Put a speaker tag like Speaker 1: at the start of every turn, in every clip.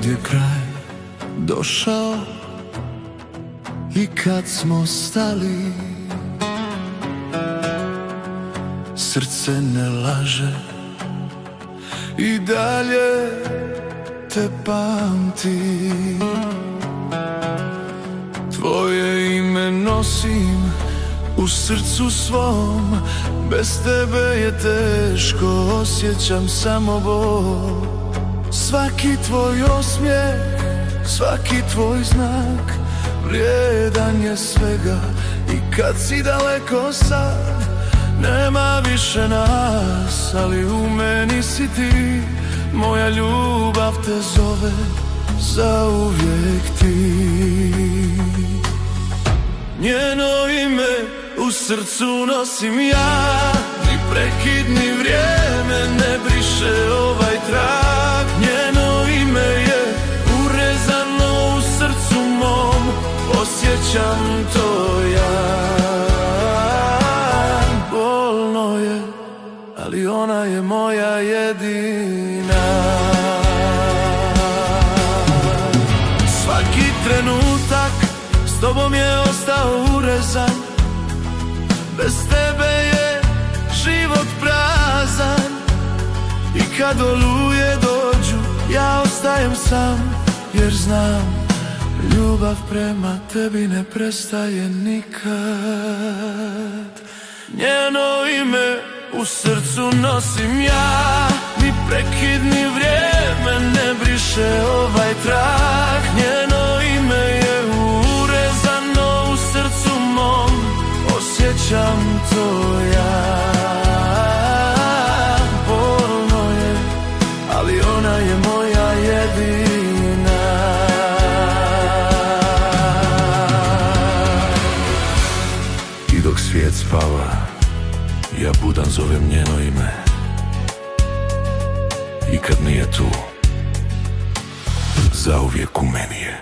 Speaker 1: kad je kraj došao i kad smo stali, srce ne laže i dalje te pamti. Tvoje ime nosim u srcu svom, bez tebe je teško, osjećam samo bol. Svaki tvoj osmijeh, svaki tvoj znak vrijedan je svega. I kad si daleko sad, nema više nas, ali u meni si ti. Moja ljubav te zove, zauvijek ti. Njeno ime u srcu nosim ja, ni prekid ni vrijeme ne briše ovaj trag. Njeno ime je urezano u srcu mom, osjećam to ja. Bolno je, ali ona je moja jedina. Svaki trenutak s tobom je ostao urezan, bez tebe je život prazan. I kad oluje dođu, ja ostajem sam, jer znam, ljubav prema tebi ne prestaje nikad. Njeno ime u srcu nosim ja, ni prekid ni vrijeme ne briše ovaj trag. Njeno ime je urezano u srcu mom, osjećam to ja. Bolno je, ali ona je moja jedina. I dok svijet spava, ja budan zovem njeno ime. I kad nije tu, zauvijek u meni je.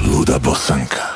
Speaker 1: Luda Bosanka.